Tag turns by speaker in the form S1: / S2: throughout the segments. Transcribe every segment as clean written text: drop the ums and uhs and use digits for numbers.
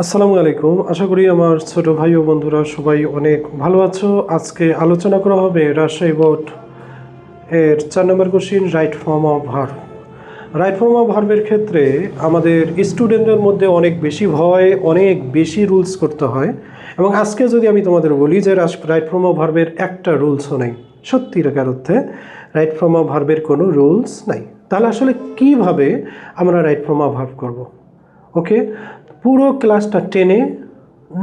S1: আসসালামু আলাইকুম। আশা করি আমার ছোট ভাই ও বন্ধুরা সবাই অনেক ভালো আছো। আজকে আলোচনা করা হবে রাজশাহী বোর্ড এর 4 নম্বর question right form of verb. Right form of ভার্বের ক্ষেত্রে আমাদের স্টুডেন্টদের মধ্যে অনেক বেশি ভয়, অনেক বেশি রুলস করতে হয়। এবং আজকে যদি আমি তোমাদের বলি যে রাইট ফর্ম অফ ভার্বের একটা রুলসও নেই, সত্যিকার অর্থে রাইট ফর্ম অফ ভার্বের কোনো রুলস নাই, তাহলে আসলে কিভাবে আমরা রাইট ফর্ম অফ ভার্ব করব? ওকে, পুরো ক্লাসটা টেনে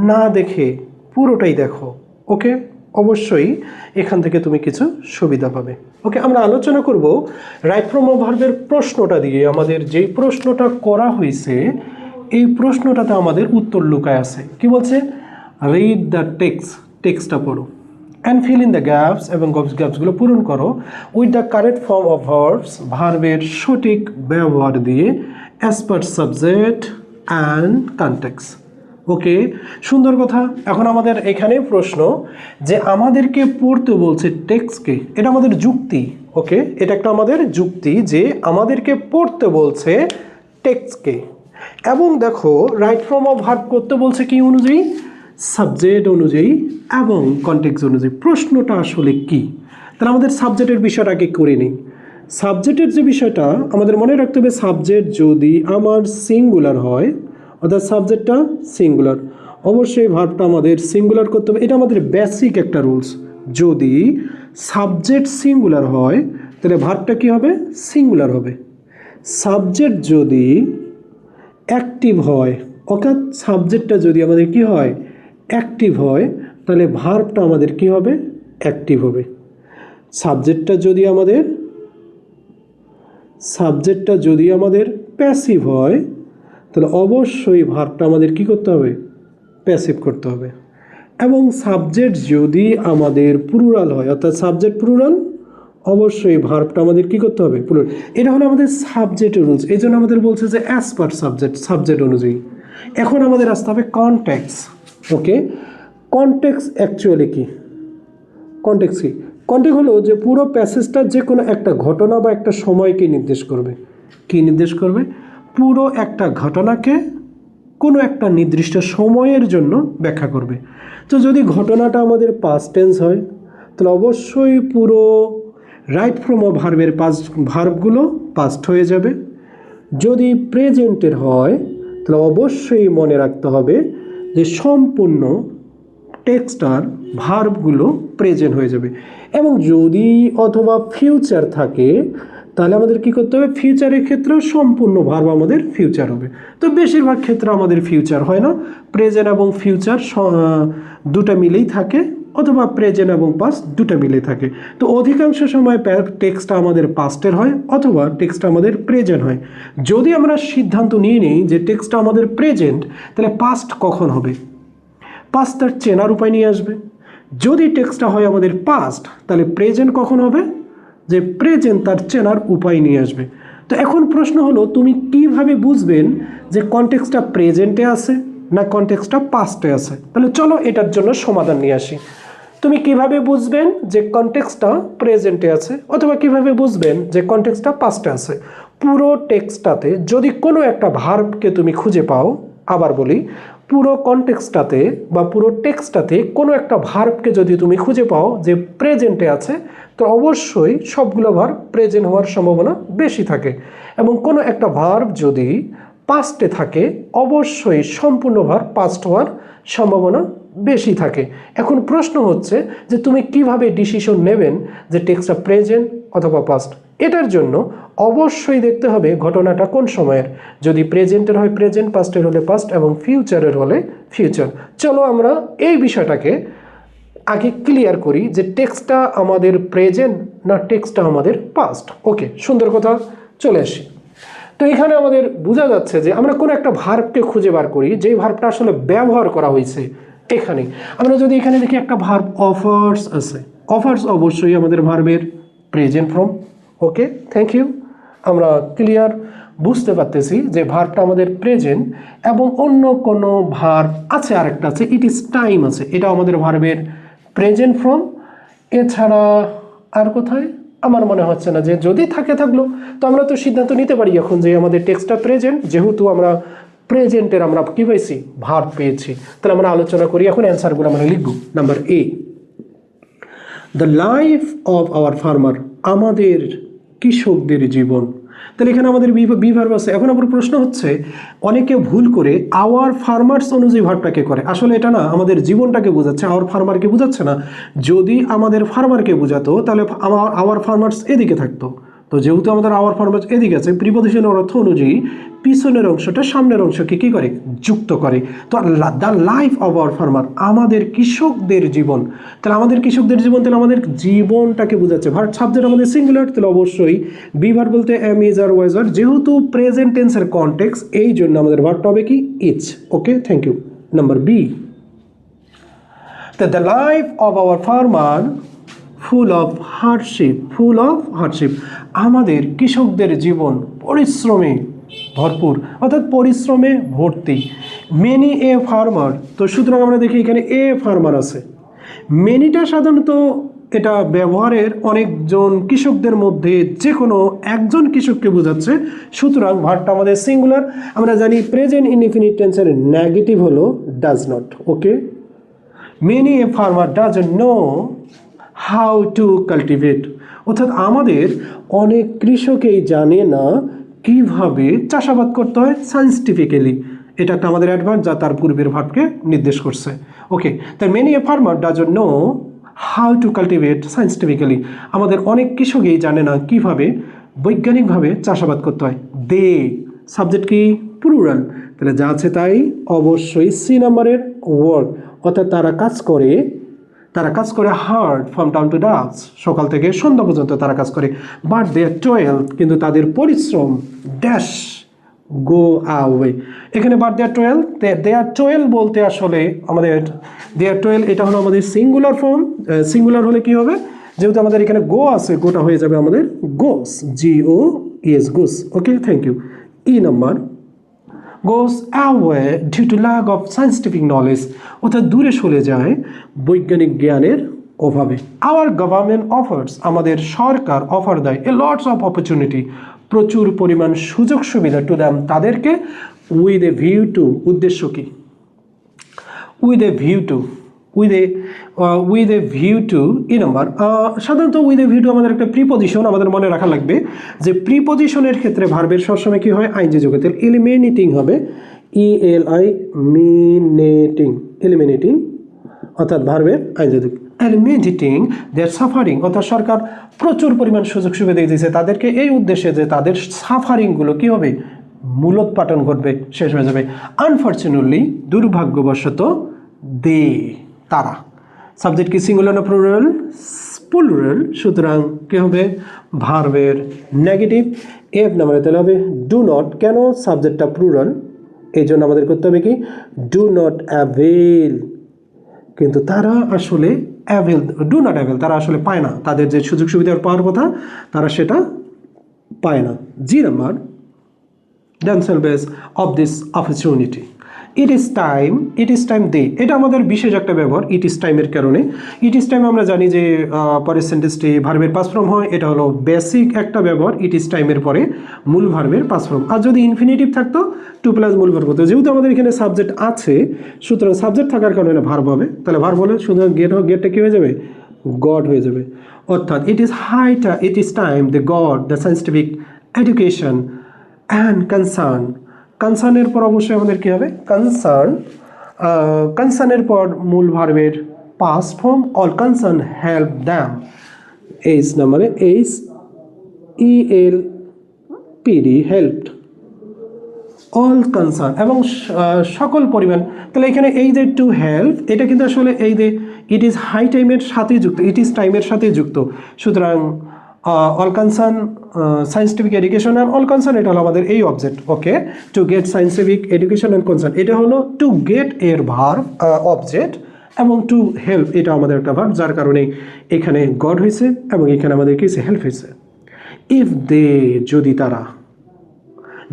S1: না দেখে পুরোটাই দেখো। ওকে, অবশ্যই এখান থেকে তুমি কিছু সুবিধা পাবে। ওকে, আমরা আলোচনা করব রাইট ফর্ম অফ ভার্বের প্রশ্নটা দিয়ে। আমাদের যেই প্রশ্নটা করা হয়েছে এই প্রশ্নটাতে আমাদের উত্তর লুকায় আছে। কি বলছে? রিড দ্য টেক্সটটা পড়ো and fill in the gaps, এবং গ্যাপসগুলো পূরণ করো with the correct form of verbs, ভার্বের সঠিক ব্যবহার দিয়ে, as per subject and context. Okay, সুন্দর কথা। এখন আমাদের এখানে প্রশ্ন যে আমাদেরকে পড়তে বলছে টেক্সটকে, এটা আমাদের যুক্তি। ওকে, এটা একটা আমাদের যুক্তি যে আমাদেরকে পড়তে বলছে টেক্সটকে, এবং দেখো রাইট ফর্ম অফ ভার্ব করতে বলছে কি অনুযায়ী? সাবজেক্ট অনুযায়ী এবং কনটেক্সট অনুযায়ী। প্রশ্নটা আসলে কি? তাহলে আমাদের সাবজেক্টের বিষয়টাকে করে নিই। সাবজেক্টের যে বিষয়টা আমাদের মনে রাখতে হবে, সাবজেক্ট যদি আমার সিঙ্গুলার হয়, অর্থাৎ সাবজেক্টটা সিঙ্গুলার, অবশ্যই ভার্বটা আমাদের সিঙ্গুলার করতে হবে। এটা আমাদের বেসিক একটা রুলস। যদি সাবজেক্ট সিঙ্গুলার হয় তাহলে ভার্বটা কী হবে? সিঙ্গুলার হবে। সাবজেক্ট যদি অ্যাক্টিভ হয়, অর্থাৎ সাবজেক্টটা যদি আমাদের কি হয়? অ্যাক্টিভ হয়, তাহলে ভার্বটা আমাদের কি হবে? অ্যাক্টিভ হবে। সাবজেক্টটা যদি আমাদের প্যাসিভ হয়, তাহলে অবশ্যই ভার্বটা আমাদের কি করতে হবে? প্যাসিভ করতে হবে। এবং সাবজেক্ট যদি আমাদের প্লুরাল হয়, অর্থাৎ সাবজেক্ট প্লুরাল, অবশ্যই ভার্বটা আমাদের কি করতে হবে? প্লুরাল। এটা হলো আমাদের সাবজেক্টের রুলস। এই জন্য আমাদের বলছে যে অ্যাজ পার সাবজেক্ট অনুযায়ী। এখন আমাদের আসতে হবে কনটেক্সট। ওকে, কনটেক্সট অ্যাকচুয়ালি কি? কনটেক্সট কি? কনটেক্সট হলো যে পুরো প্যাসেজটা যে কোনো একটা ঘটনা বা একটা সময়কে নির্দেশ করবে। কি নির্দেশ করবে? পুরো একটা ঘটনাকে কোনো একটা নির্দিষ্ট সময়ের জন্য ব্যাখ্যা করবে। তো যদি ঘটনাটা আমাদের পাস্ট টেন্স হয়, তাহলে অবশ্যই পুরো রাইট ফর্ম অফ ভার্বের ভার্বগুলো পাস্ট হয়ে যাবে। যদি প্রেজেন্টের হয়, তাহলে অবশ্যই মনে রাখতে হবে যে সম্পূর্ণ টেক্সটার ভার্বগুলো প্রেজেন্ট হয়ে যাবে। এবং যদি অথবা ফিউচার থাকে, তাহলে আমাদের কি করতে হবে? ফিউচারের ক্ষেত্রেও সম্পূর্ণ ভার্ব আমাদের ফিউচার হবে। তো বেশিরভাগ ক্ষেত্রে আমাদের ফিউচার হয় না, প্রেজেন্ট এবং ফিউচার দুটা মিলেই থাকে, অথবা প্রেজেন্ট এবং পাস্ট দুটা মিলেই থাকে। তো অধিকাংশ সময় টেক্সটটা আমাদের পাস্টের হয়, অথবা টেক্সটটা আমাদের প্রেজেন্ট হয়। যদি আমরা সিদ্ধান্ত নিয়ে নিই যে টেক্সটটা আমাদের প্রেজেন্ট, তাহলে পাস্ট কখন হবে? পাস্ট তার চেনার উপায় নিয়ে আসবে। যদি টেক্সটটা হয় আমাদের পাস্ট, তাহলে প্রেজেন্ট কখন হবে? যে প্রেজেন্ট তার চেনার উপায় নিয়ে আসবে। তো এখন প্রশ্ন হলো, তুমি কিভাবে বুঝবেন যে কনটেক্সটটা প্রেজেন্টে আছে না কনটেক্সটটা পাস্টে আছে? তাহলে চলো এটার জন্য সমাধান নিয়ে আসি। তুমি কিভাবে বুঝবেন যে কনটেক্সটটা প্রেজেন্টে আছে, অথবা কিভাবে বুঝবেন যে কনটেক্সটটা পাস্টে আছে? পুরো টেক্সটটাতে যদি কোনো একটা ভার্বকে তুমি খুঁজে পাও, আবার বলি, পুরো কনটেক্সটটাতে বা পুরো টেক্সটটাতে কোনো একটা ভার্বকে যদি তুমি খুঁজে পাও যে প্রেজেন্টে আছে, তো অবশ্যই সবগুলো ভার্ব প্রেজেন্ট হওয়ার সম্ভাবনা বেশি থাকে। এবং কোনো একটা ভার্ব যদি পাস্টে থাকে, অবশ্যই সম্পূর্ণ ভার্ব পাস্ট হওয়ার সম্ভাবনা বেশি থাকে। এখন প্রশ্ন হচ্ছে যে তুমি কিভাবে ডিসিশন নেবেন যে টেক্সটটা প্রেজেন্ট অথবা পাস্ট? এটার জন্য অবশ্যই দেখতে হবে ঘটনাটা কোন সময়ের। যদি প্রেজেন্টের হয় প্রেজেন্ট, পাস্টের হলে পাস্ট, এবং ফিউচারের হলে ফিউচার। চলো আমরা এই বিষয়টাকে আগে ক্লিয়ার করি যে টেক্সটটা আমাদের প্রেজেন্ট না টেক্সটটা আমাদের পাস্ট। ওকে, সুন্দর কথা, চলে আসি। তো এখানে আমাদের বোঝা যাচ্ছে যে আমরা কোনো একটা ভার্বকে খুঁজে বার করি যেই ভার্বটা আসলে ব্যবহার করা হয়েছে। এখানে আমরা যদি এখানে দেখি একটা ভার্ব অফার্স আছে, অফার্স অবশ্যই আমাদের ভার্বের present form. Okay, thank you. আমরা ক্লিয়ার বুঝতে পারতেছি যে ভার্বটা আমাদের প্রেজেন্ট, এবং অন্য কোনো ভার্ব আছে, আরেকটা আছে ইট ইজ টাইম আছে, এটা আমাদের ভার্বের প্রেজেন্ট ফর্ম। এছাড়া আর কোথায় আমার মনে হচ্ছে না, যে যদি থাকে থাকলো। তো আমরা তো সিদ্ধান্ত নিতে পারি এখন যে আমাদের টেক্সটটা প্রেজেন্ট, যেহেতু আমরা প্রেজেন্টের আমরা কি পেয়েছি, ভার্ব পেয়েছি। তাহলে আমরা আলোচনা করি এখন, অ্যান্সারগুলো আমরা লিখব। Number A, the life of our farmer, আমাদের কৃষকদের জীবন। তাহলে এখানে আমাদের বি ভার্ব আছে। এখন আমার প্রশ্ন হচ্ছে, অনেকে ভুল করে আওয়ার ফার্মার্স অনুযায়ী ভার্বটাকে করে, আসলে এটা না আমাদের জীবনটাকে বোঝাচ্ছে, আওয়ার ফার্মারকে বোঝাচ্ছে না। যদি আমাদের ফার্মারকে বোঝাতো তাহলে আওয়ার ফার্মার্স এদিকে থাকতো। তো যেহেতু আমাদের আওয়ার ফার্মার্স এদিকে আছে, প্রিপজিশনের অর্থ অনুযায়ী পিছনের অংশটা সামনের অংশকে কি করে, যুক্ত করে। তো the life of our farmer, আমাদের কৃষকদের জীবন। তাহলে আমাদের কৃষকদের জীবন, তাহলে আমাদের জীবনটাকে বোঝাচ্ছে। ভার্ব সাবজেক্ট আমাদের সিঙ্গুলার, তাহলে অবশ্যই বি ভার্ব বলতে এম, ইজ আর ওয়াজ আর, যেহেতু প্রেজেন্ট টেন্সের কনটেক্সট, এই জন্য আমাদের ভার্বটা হবে কি, is. Okay, thank you. Number B, the life of our farmer full of hardship, আমাদের কৃষকদের জীবন পরিশ্রমে ভরপুর, অর্থাৎ পরিশ্রমে ভর্তি। মেনি এ ফার্মার, তো সুতরাং আমরা দেখি এখানে এ ফার্মার আছে। মেনিটা সাধারণত এটা ব্যবহারের অনেকজন কৃষকদের মধ্যে যে কোনো একজন কৃষককে বোঝাচ্ছে, সুতরাং ভার্বটা আমাদের সিঙ্গুলার। আমরা জানি প্রেজেন্ট ইনডিফিনিট টেন্সের নেগেটিভ হলো does not. Okay, many a farmer doesn't know how to cultivate, অর্থাৎ আমাদের অনেক কৃষকই জানে না কিভাবে চাষাবাদ করতে হয় সায়েন্টিফিক্যালি। এটা একটা আমাদের অ্যাডভার্ব যা তার পূর্বের ভার্বকে নির্দেশ করছে। ওকে, তাই many a farmer doesn't know how to cultivate scientifically, আমাদের অনেক কৃষকই জানে না কিভাবে বৈজ্ঞানিকভাবে চাষাবাদ করতে হয়। দে সাবজেক্ট কি, প্লুরাল, তাহলে যা আছে তাই অবশ্যই সি নাম্বারের ওয়ার্ড, অর্থাৎ তারা কাজ করে hard from down to dusk, সকাল থেকে সন্ধ্যা পর্যন্ত তারা কাজ করে। বাট দে আর টয়েল, কিন্তু তাদের পরিশ্রম ড্যাশ গো আওয়ে। এখানে বাট দে আর টয়েল বলতে আসলে আমাদের দে আর টয়েল, এটা হলো আমাদের সিঙ্গুলার ফর্ম। সিঙ্গুলার হলে কি হবে, যেহেতু আমাদের এখানে গো আছে, গোটা হয়ে যাবে আমাদের goes, GOES, goes. Okay, thank you. E number, goes away due to lack of scientific knowledge, অর্থাৎ দূরে সরে যায় বৈজ্ঞানিক জ্ঞানের অভাবে। Our government offers, আমাদের সরকার অফার দেয় a lots of opportunity, প্রচুর পরিমাণ সুযোগ সুবিধা to them, তাদেরকে with a view to, উদ্দেশ্য কি, with a view to E number. সাধারণত উইথ এ ভিউ টু আমাদের একটা প্রিপজিশন আমাদের মনে রাখা লাগবে, যে প্রিপজিশনের ক্ষেত্রে ভার্বের সবসময় কি হয়, আইনজি যুগে। তাহলে এলিমিনেটিং হবে, এলিমিনেটিং, অর্থাৎ ভার্বের আইনজি যুগ। এলিমিনেটিং দেয়ার সাফারিং, অর্থাৎ সরকার প্রচুর পরিমাণ সুযোগ সুবিধা দিয়েছে তাদেরকে এই উদ্দেশ্যে যে তাদের সাফারিংগুলো কি হবে, মূলোৎপাটন ঘটবে, শেষ হয়ে যাবে। আনফর্চুনেটলি, দুর্ভাগ্যবশত, দে তারা, সাবজেক্ট কি সিঙ্গুলার না প্লুরাল, সুতরাং কি হবে, ভার্বের নেগেটিভ এফ নাম্বারে তাহলে হবে ডু নট। কেন, সাবজেক্টটা প্লুরাল, এই জন্য আমাদের করতে হবে কি, ডু নট অ্যাভেল, কিন্তু তারা আসলে ডু নট অ্যাভেল, তারা আসলে পায় না, তাদের যে সুযোগ সুবিধা পাওয়ার কথা তারা সেটা পায় না। G number, themselves of this opportunity. It is time they, এটা আমাদের বিশেষ একটা ব্যবহার ইট ইজ টাইমের কারণে। ইট ইজ টাইম আমরা জানি যে পরের সেন্টেন্সটি ভার্বের পাস্ট ফর্ম হয়, এটা হলো বেসিক একটা ব্যবহার। ইট ইজ টাইমের পরে মূল ভার্বের পাস্ট ফর্ম, আর যদি ইনফিনিটিভ থাকতো 2+ মূল ভার্ব হতো। যেহেতু আমাদের এখানে সাবজেক্ট আছে, সুতরাং সাবজেক্ট থাকার কারণে ভার্ব হবে, তাহলে ভার্ব হলে সুতরাং গেটটা কি হয়ে যাবে, গড হয়ে যাবে। অর্থাৎ it is time the got the scientific education and কনসার্নের পর অবশ্যই আমাদের কী হবে, কনসার্নের পর মূল ভার্বের past form, all concern help them, H নাম্বারে HELPD, হেল্পড, অল কনসার্ন, এবং সকল পরিমাণ। তাহলে এখানে এই যে টু হেল্প, এটা কিন্তু আসলে এই যে ইট ইজ হাই টাইমের সাথেই যুক্ত, ইট ইজ টাইমের সাথেই যুক্ত, সুতরাং all concern scientific education and all concern, এটা হলো আমাদের এই object. Okay, to get scientific education and concern, এটা হলো টু গেট এর ভার্ব অবজেক্ট, এবং টু হেল্প এটা আমাদের একটা ভার্ব, যার কারণে এখানে গড হয়েছে এবং এখানে আমাদের কি হয়েছে, হেল্প হয়েছে। ইফ দে,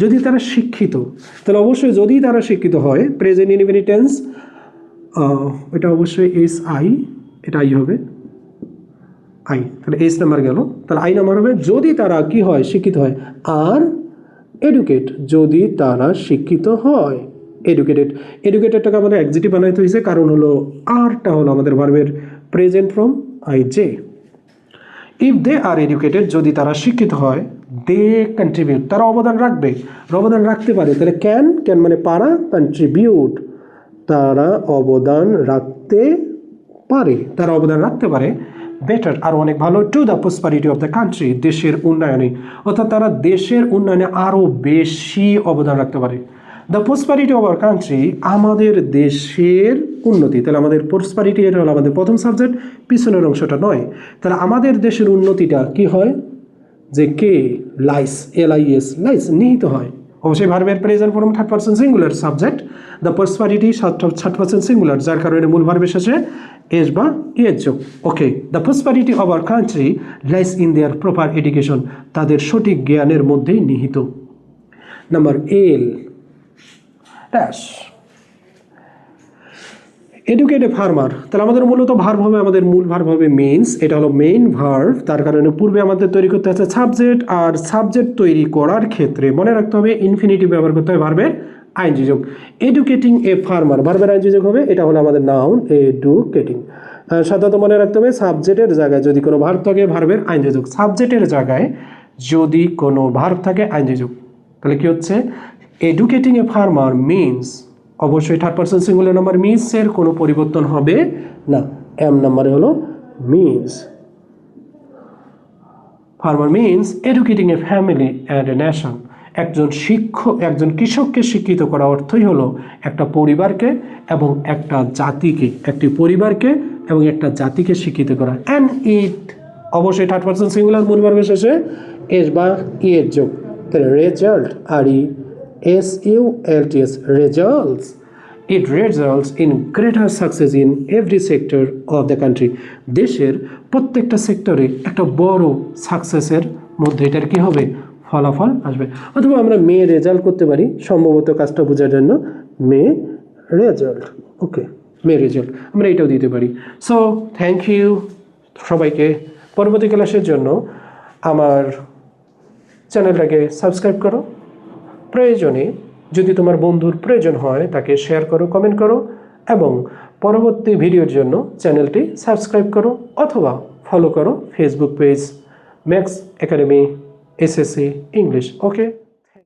S1: যদি তারা শিক্ষিত, তাহলে অবশ্যই যদি তারা শিক্ষিত হয়, প্রেজেন্ট ইনডিফিনিট টেন্স, এটা অবশ্যই SI, এটা আই হবে, আই, তাহলে এইচ নাম্বার গেল, তাহলে আই নাম্বার হবে যদি তারা কি হয়, শিক্ষিত হয়। আর এডুকেট, যদি তারা শিক্ষিত হয়। এডুকেটেড। এডুকেটেডটাকে আমাদের অ্যাডজেক্টিভ বানাইতে হয়েছে, কারণ হলো আরটা হলো আমাদের ভার্বের প্রেজেন্ট ফর্ম আইজে। ইফ দে আর এডুকেটেড, যদি তারা শিক্ষিত হয়, দে কন্ট্রিবিউট, তারা অবদান রাখবে, অবদান রাখতে পারে। তাহলে ক্যান, ক্যান মানে পারা, কন্ট্রিবিউট তারা অবদান রাখতে পারে, তারা অবদান রাখতে পারে বেটার আরও অনেক ভালো, to the prosperity of the country, দেশের উন্নয়নে, অর্থাৎ তারা দেশের উন্নয়নে আরও বেশি অবদান রাখতে পারে। The prosperity of our country, আমাদের দেশের উন্নতি। তাহলে আমাদের প্রসপারিটি এটা হলো আমাদের প্রথম সাবজেক্ট, পিছনের অংশটা নয়। তাহলে আমাদের দেশের উন্নতিটা কি হয়, যে কে লাইস, LIS লাইস নিহিত হয়। অবশ্যই ভার্বের present form third person singular, subject the prosperity third person singular, যার কারণে মূল ভার্বের শেষে এস বা ইয়ের যোগ। Okay, the prosperity of our country lies in their proper education, তাদের সঠিক জ্ঞানের মধ্যেই নিহিত। Number L dash educate a farmer. তাহলে আমাদের মূলত ভার্ব হবে, আমাদের মূল ভার্ব হবে মিনস, এটা হলো মেইন ভার্ব। তার কারণে পূর্বে আমাদের তৈরি করতে আছে সাবজেক্ট, আর সাবজেক্ট তৈরি করার ক্ষেত্রে মনে রাখতে হবে ইনফিনিটিভ ব্যবহার করতে হবে ভার্বের আইনজি যোগ। এডুকেটিং এ ফার্মার, ভার্বের আইনজি যোগ হবে, এটা হলো আমাদের নাউন এডুকেটিং। সাধারণত মনে রাখতে হবে সাবজেক্টের জায়গায় যদি কোনো ভার্ব থাকে ভার্বের আইনজি যোগ, সাবজেক্টের জায়গায় যদি কোনো ভার্ব থাকে আইনজি যোগ। তাহলে কি হচ্ছে, এডুকেটিং এ ফার্মার মিনস, অবশ্যই থার্ড পারসন সিঙ্গুলার নাম্বার মিনসের কোনো পরিবর্তন হবে না, এম নাম্বারে হলো means. Farmer means educating A family and a nation, একজন কৃষককে শিক্ষিত করা অর্থই হলো একটা পরিবারকে এবং একটা জাতিকে, একটি পরিবারকে এবং একটা জাতিকে শিক্ষিত করা। অ্যান্ড ইট, অবশ্যই থার্ড পারসন সিঙ্গুলার, মূল ভার্বের শেষে এস বা ইয়ের যোগ। তাহলে result, RESULTS, results, it results in greater success in every sector of the country, দেশের প্রত্যেকটা সেক্টরে একটা বড় সাকসেসের মধ্যে এটার কি হবে, ফলাফল আসবে। অথবা আমরা মে রেজাল্ট করতে পারি, সম্ভবত কাজটা বোঝার জন্য মে রেজাল্ট। ওকে, মে রেজাল্ট আমরা এটাও দিতে পারি। সো থ্যাংক ইউ সবাইকে। পরবর্তী ক্লাসের জন্য আমার চ্যানেলটাকে সাবস্ক্রাইব করো, প্রয়োজনে যদি তোমার বন্ধুর প্রয়োজন হয় তাকে শেয়ার করো, কমেন্ট করো, এবং পরবর্তী ভিডিওর জন্য চ্যানেলটি সাবস্ক্রাইব করো অথবা ফলো করো Facebook page Max academy SSC English. ওকে।